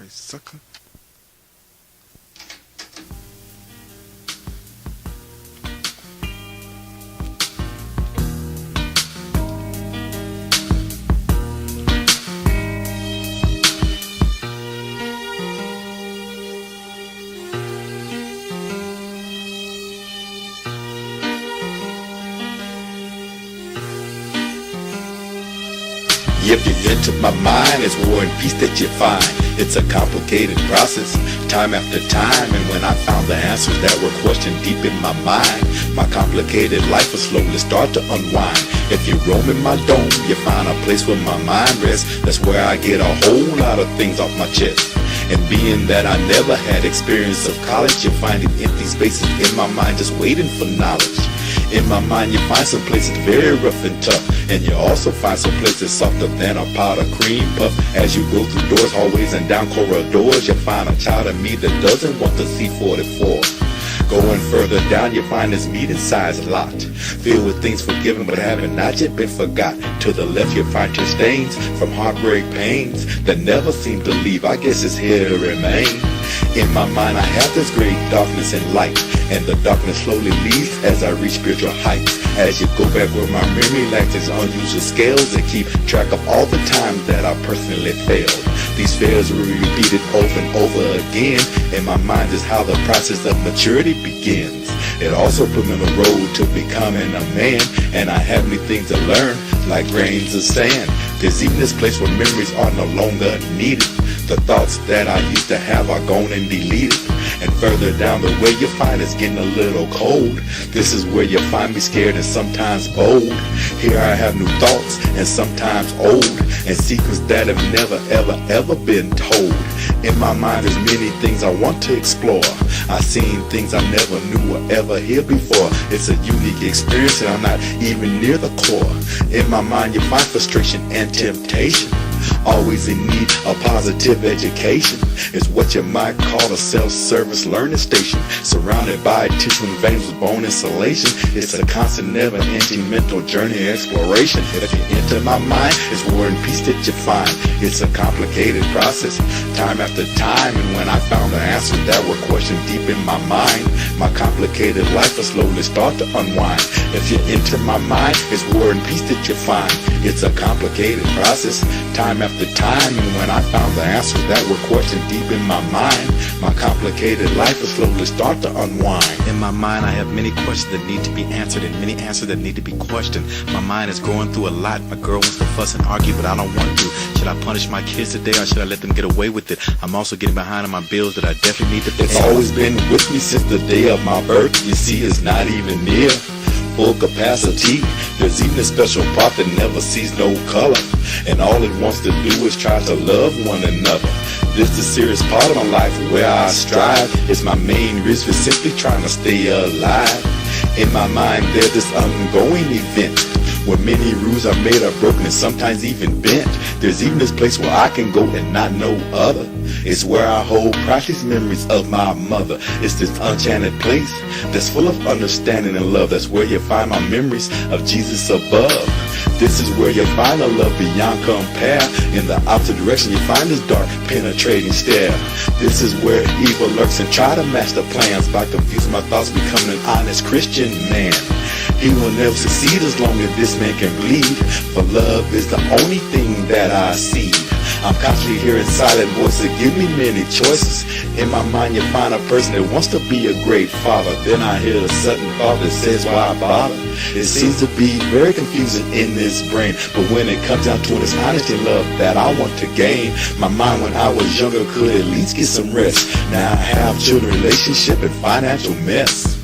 Christ, sucker. If you enter my mind, it's war and peace that you find. It's a complicated process, time after time. And when I found the answers that were questioned deep in my mind, my complicated life will slowly start to unwind. If you roam in my dome, you find a place where my mind rests. That's where I get a whole lot of things off my chest. And being that I never had experience of college, you find it empty spaces in my mind just waiting for knowledge. In my mind, you find some places very rough and tough, and you also find some places softer than a pot of cream puff. As you go through doors, hallways, and down corridors, you find a child of me that doesn't want to see 44. Going further down, you find this medium-sized lot, filled with things forgiven but having not yet been forgot. To the left, you find your stains from heartbreak pains that never seem to leave. I guess it's here to remain. In my mind, I have this great darkness and light, and the darkness slowly leaves as I reach spiritual heights. As you go back where my memory lacks its unusual scales and keep track of all the times that I personally failed. These fails were repeated over and over again. In my mind is how the process of maturity begins. It also put me on the road to becoming a man, and I have many things to learn, like grains of sand. There's even this place where memories are no longer needed. The thoughts that I used to have are gone and deleted. And further down the way, you find it's getting a little cold. This is where you find me scared and sometimes bold. Here I have new thoughts and sometimes old, and secrets that have never ever been told. In my mind there's many things I want to explore. I've seen things I never knew or ever hear before. It's a unique experience and I'm not even near the core. In my mind you find frustration and temptation, always in need of positive education. It's what you might call a self-service learning station, surrounded by tissue and veins with bone insulation. It's a constant, never-ending mental journey exploration. If you enter my mind, it's war and peace that you find. It's a complicated process, time after time. And when I found the answers that were questioned deep in my mind, my complicated life will slowly start to unwind. If you enter my mind, it's war and peace that you find. It's a complicated process, time after time. And when I found the answers that were questioned deep in my mind, my complicated life will slowly start to unwind. In my mind, I have many questions that need to be answered and many answers that need to be questioned. My mind is going through a lot. My girl wants to fuss and argue, but I don't want to. Should I punish my kids today or should I let them get away with it? I'm also getting behind on my bills that I definitely need to pay. It's always been with me since the day of my birth. You see, it's not even near full capacity. There's even a special part that never sees no color, and all it wants to do is try to love one another. This is a serious part of my life where I strive. It's my main reason for simply trying to stay alive. In my mind there's this ongoing event where many rules are made or broken and sometimes even bent. There's even this place where I can go and not know other. It's where I hold precious memories of my mother. It's this enchanted place that's full of understanding and love. That's where you find my memories of Jesus above. This is where you find a love beyond compare. In the opposite direction you find this dark, penetrating stare. This is where evil lurks and try to master plans by confusing my thoughts, becoming an honest Christian man. He will never succeed as long as this man can bleed, for love is the only thing that I see. I'm constantly hearing silent voices that give me many choices. In my mind you find a person that wants to be a great father. Then I hear a sudden thought that says, why bother? It seems to be very confusing in this brain, but when it comes down to it, it's honesty and love that I want to gain. My mind when I was younger could at least get some rest. Now I have children, relationship, and financial mess.